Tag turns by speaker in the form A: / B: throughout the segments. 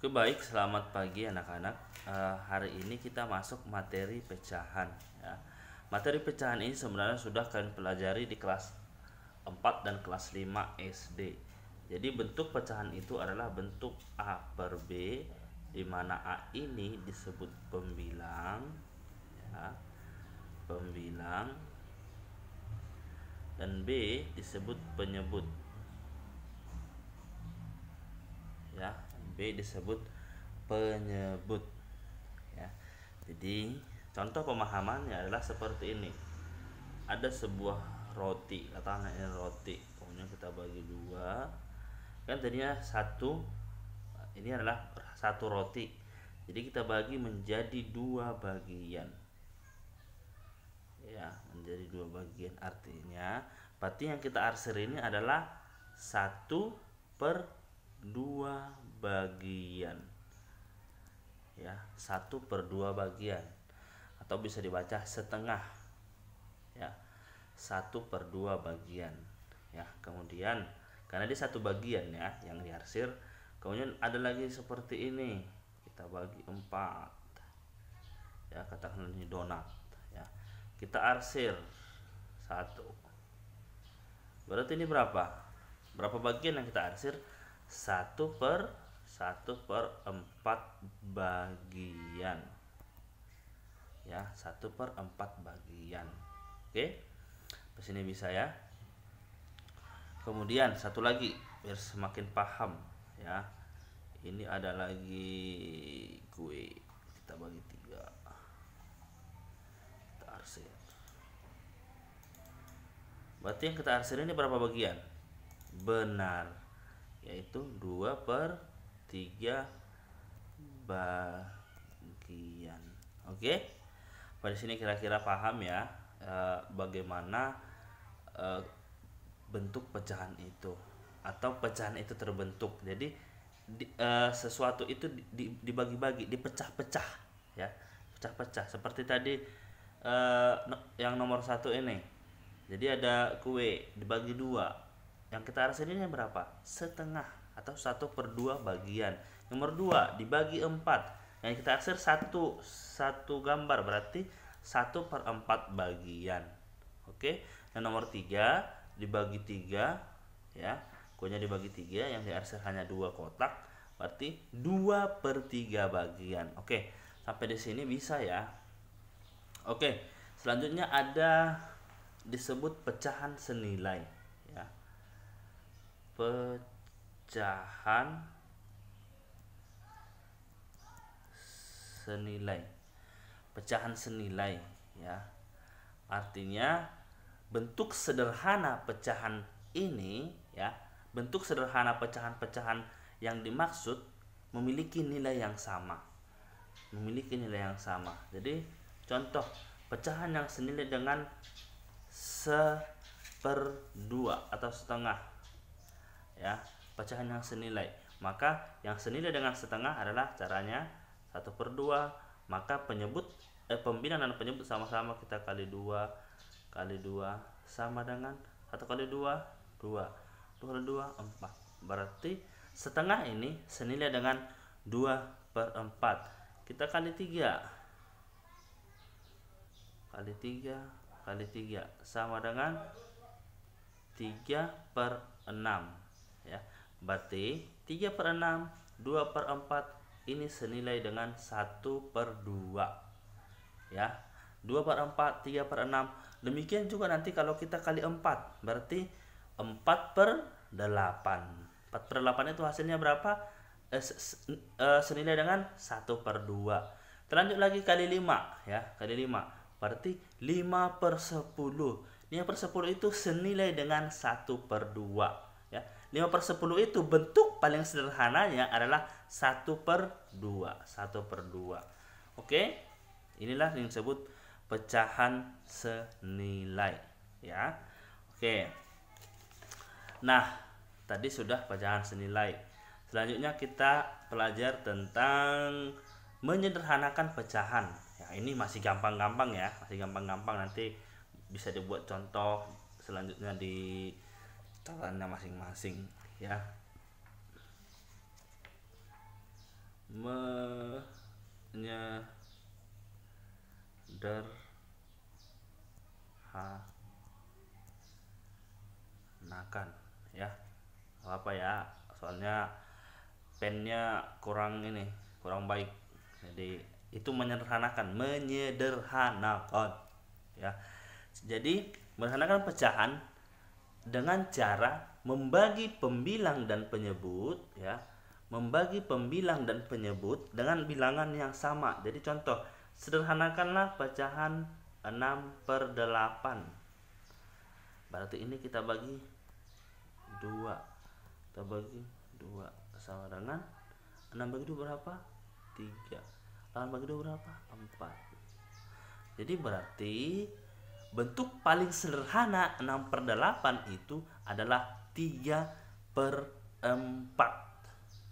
A: Oke, baik, selamat pagi anak-anak. Hari ini kita masuk materi pecahan ya. Materi pecahan ini sebenarnya sudah kalian pelajari di kelas 4 dan kelas 5 SD. Jadi bentuk pecahan itu adalah bentuk A per B, di mana A ini disebut pembilang ya, pembilang, dan B disebut penyebut ya. B disebut penyebut ya. Jadi contoh pemahamannya adalah seperti ini. Ada sebuah roti, katakanlah ini roti, kemudian kita bagi dua. Kan tadinya satu, ini adalah satu roti, jadi kita bagi menjadi dua bagian ya, menjadi dua bagian. Artinya berarti yang kita arsir ini adalah 1/2 bagian ya, 1/2 bagian, atau bisa dibaca setengah ya, 1/2 bagian ya. Kemudian karena dia satu bagian ya yang diarsir, kemudian ada lagi seperti ini, kita bagi 4 ya, katakanlah ini donat ya, kita arsir 1, berarti ini berapa bagian yang kita arsir? 1/4 bagian ya, 1/4 bagian. Oke, ke sini bisa ya. Kemudian satu lagi biar semakin paham ya, ini ada lagi kue, kita bagi 3, kita arsir. Berarti yang kita arsir ini berapa bagian? Benar, yaitu 2/3 bagian. Oke, pada sini kira-kira paham ya bagaimana bentuk pecahan itu, atau pecahan itu terbentuk. Jadi sesuatu itu dibagi-bagi, dipecah-pecah ya, pecah-pecah. Seperti tadi yang nomor 1 ini, jadi ada kue dibagi 2, yang kita arsir ini berapa? Setengah, atau 1/2 bagian. Nomor 2 dibagi 4, yang kita arsir satu gambar, berarti 1/4 bagian. Oke. Yang nomor 3 dibagi 3 ya, kuenya dibagi 3, yang diarsir hanya 2 kotak, berarti 2/3 bagian. Oke, sampai di sini bisa ya. Oke, selanjutnya ada disebut pecahan senilai ya. Pecahan senilai, pecahan senilai ya. Artinya bentuk sederhana pecahan ini ya, bentuk sederhana pecahan-pecahan yang dimaksud memiliki nilai yang sama, memiliki nilai yang sama. Jadi contoh pecahan yang senilai dengan 1/2 atau setengah ya, pecahan yang senilai, maka yang senilai dengan setengah adalah caranya 1/2, maka pembilang dan penyebut sama-sama, kita kali 2 sama dengan 1 kali 2, 2 kali 2, 4. Berarti setengah ini senilai dengan 2/4. Kita kali 3 sama dengan 3/6 ya. Berarti 3/6, 2/4 ini senilai dengan 1/2 ya. 2/4, 3/6. Demikian juga nanti kalau kita kali 4, berarti 4/8. 4/8 itu hasilnya berapa? Senilai dengan 1/2. Terlanjut lagi kali 5 ya, kali 5, berarti 5/10. 5/10 itu senilai dengan 1/2 ya. 5/10 itu bentuk paling sederhananya adalah 1/2. Oke, inilah yang disebut pecahan senilai ya. Oke, nah tadi sudah pecahan senilai. Selanjutnya kita belajar tentang menyederhanakan pecahan ya. Ini masih gampang-gampang ya, masih gampang-gampang, nanti bisa dibuat contoh selanjutnya di caranya masing-masing ya. menyederhanakan, ya. Apa ya, soalnya pennya kurang baik, jadi itu menyederhanakan ya. Jadi menyederhanakan pecahan dengan cara membagi pembilang dan penyebut, ya, membagi pembilang dan penyebut dengan bilangan yang sama. Jadi contoh, sederhanakanlah pecahan 6/8. Berarti ini kita bagi 2. Kita bagi 2 sama dengan 6 bagi 2 berapa? 3. 8 bagi 2 berapa? 4. Jadi berarti bentuk paling sederhana 6/8 itu adalah 3/4,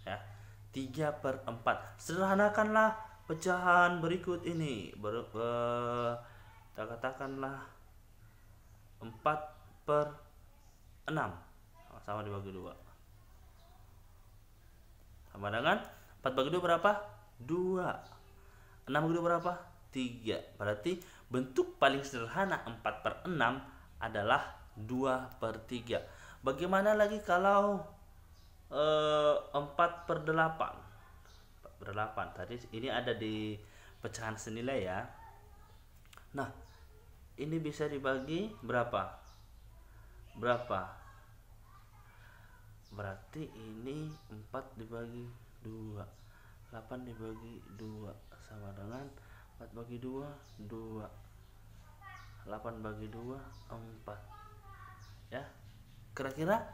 A: ya. 3/4. Sederhanakanlah pecahan berikut ini. Kita katakanlah 4/6 sama dibagi 2. Sama dengan 4 bagi 2 berapa? 2. 6 bagi 2 berapa? 3. Berarti bentuk paling sederhana 4/6 adalah 2/3. Bagaimana lagi kalau 4/8? 4/8 tadi ini ada di pecahan senilai, ya. Nah, ini bisa dibagi berapa? Berarti ini 4 dibagi 2, 8 dibagi 2 sama dengan 4 bagi 2, 2. 8 bagi 2, 4. Ya. Kira-kira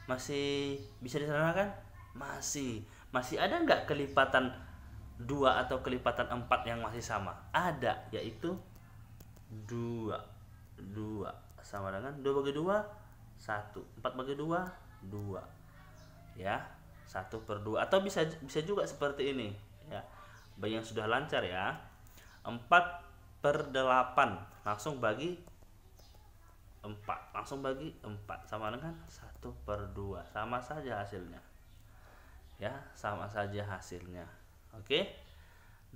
A: masih bisa disederhanakan? Masih ada nggak kelipatan 2 atau kelipatan 4 yang masih sama? Ada, yaitu 2. 2 sama dengan 2 bagi 2, 1. 4 bagi 2, 2. Ya, 1/2. Atau bisa juga seperti ini, ya. Bagi yang sudah lancar, ya. 4/8 langsung bagi 4. Langsung bagi 4 sama dengan 1/2. Sama saja hasilnya. Ya, sama saja hasilnya. Oke.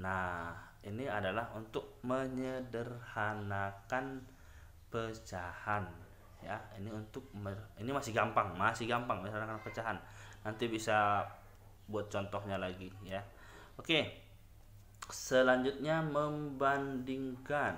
A: Nah, ini adalah untuk menyederhanakan pecahan, ya. Ini masih gampang menyederhanakan pecahan. Nanti bisa buat contohnya lagi, ya. Oke. Selanjutnya membandingkan.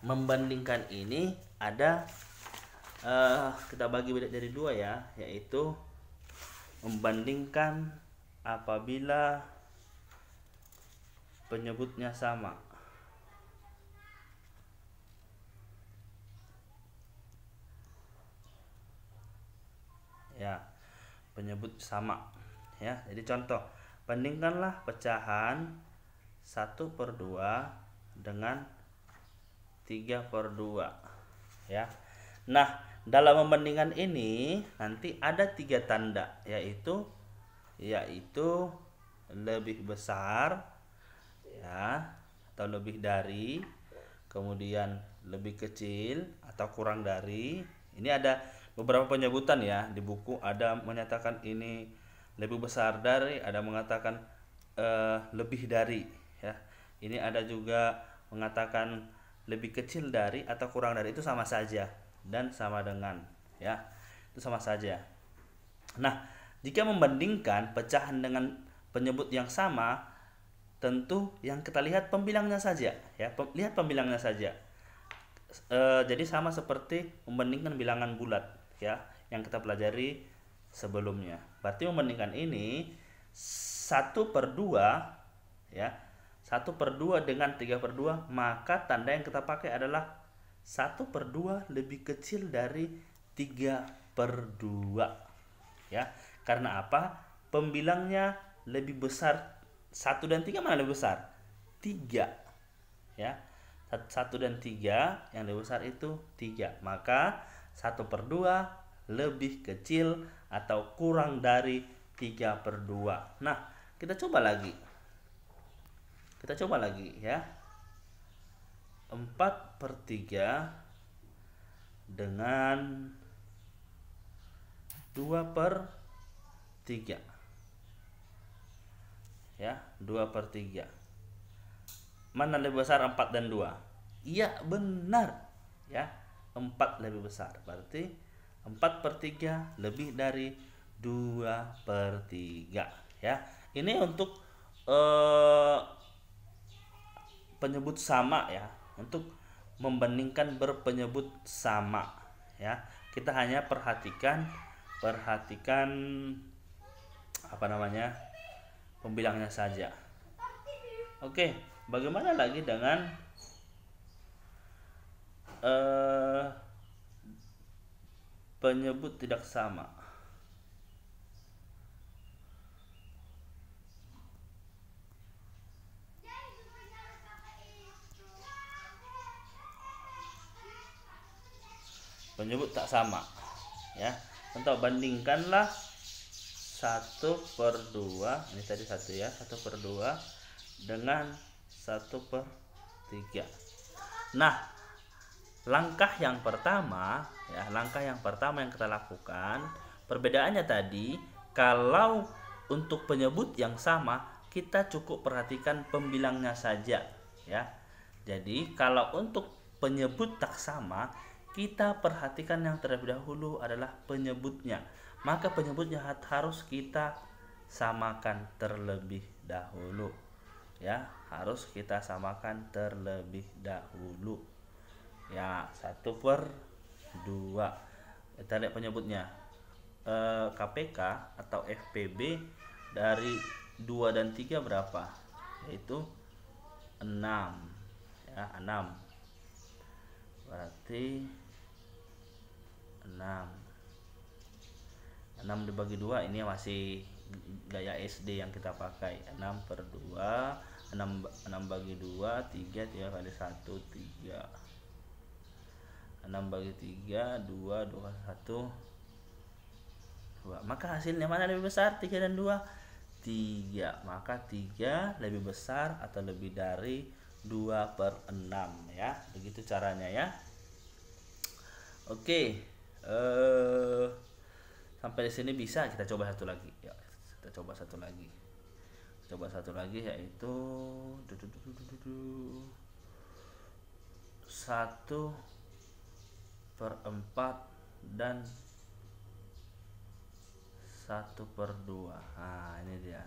A: Membandingkan ini ada kita bagi dari 2, ya, yaitu membandingkan apabila penyebutnya sama. Ya, penyebut sama, ya. Jadi contoh, bandingkanlah pecahan 1/2 dengan 3/2, ya. Nah, dalam membandingkan ini nanti ada 3 tanda, yaitu lebih besar, ya, atau lebih dari, kemudian lebih kecil atau kurang dari. Ini ada beberapa penyebutan, ya. Di buku ada menyatakan ini lebih besar dari, ada mengatakan lebih dari, ya. Ini ada juga mengatakan lebih kecil dari atau kurang dari. Itu sama saja dan sama dengan, ya. Itu sama saja. Nah, jika membandingkan pecahan dengan penyebut yang sama, tentu yang kita lihat pembilangnya saja, ya. Lihat pembilangnya saja. Jadi sama seperti membandingkan bilangan bulat, ya, yang kita pelajari sebelumnya. Berarti membandingkan ini 1/2, ya. 1/2 dengan 3/2, maka tanda yang kita pakai adalah 1/2 lebih kecil dari 3/2, ya. Karena apa? Pembilangnya lebih besar. 1 dan 3 mana lebih besar? 3, ya. 1 dan 3 yang lebih besar itu 3. Maka 1/2 lebih kecil atau kurang dari 3/2. Nah, kita coba lagi. Kita coba lagi ya. 4/3 dengan 2/3 ya, 2/3. Mana lebih besar, 4 dan 2? Iya, benar ya, 4 lebih besar. Berarti 4/3 lebih dari 2/3 ya. Ini untuk penyebut sama ya, untuk membandingkan berpenyebut sama ya. Kita hanya perhatikan apa namanya, pembilangnya saja. Oke, bagaimana lagi dengan penyebut tidak sama? Penyebut tak sama ya. Contoh, bandingkanlah 1/2, ini tadi 1 ya, 1/2 dengan 1/3. Nah, langkah yang pertama yang kita lakukan, perbedaannya tadi, kalau untuk penyebut yang sama kita cukup perhatikan pembilangnya saja ya. Jadi kalau untuk penyebut tak sama, kita perhatikan yang terlebih dahulu adalah penyebutnya. Maka penyebutnya harus kita samakan terlebih dahulu ya, harus kita samakan terlebih dahulu ya. 1/2 kita lihat penyebutnya. KPK atau FPB dari 2 dan 3 berapa? Yaitu 6 ya, 6. Berarti 6 dibagi 2, ini masih gaya SD yang kita pakai. 6/2, 6 bagi 2, 3 kali 1, 3. 6 bagi 3, 2, 2 1, 2. Maka hasilnya mana lebih besar, 3 dan 2? 3. Maka 3 lebih besar atau lebih dari 2/6 ya. Begitu caranya ya. Oke, sampai di sini bisa. Kita coba satu lagi ya. Kita coba satu lagi yaitu 1/4 dan 1/2. Nah, ini dia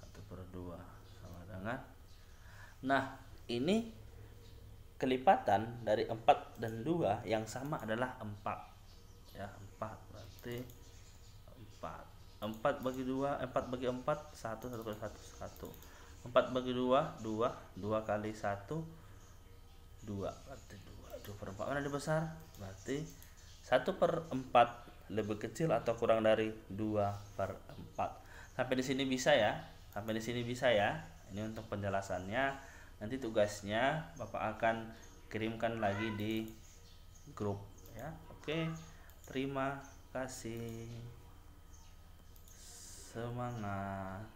A: 1/2 sama dengan, nah ini kelipatan dari 4 dan 2 yang sama adalah 4 ya. 4 berarti 4 bagi 2, 4 bagi 4, 1 kali 1, 1. 4 bagi 2, 2. 2 kali 1, 2. Berarti 2/4. Mana lebih besar? Berarti 1/4 lebih kecil atau kurang dari 2/4. Sampai di sini bisa ya. Ini untuk penjelasannya. Nanti tugasnya Bapak akan kirimkan lagi di grup ya. Oke, terima kasih. Semangat.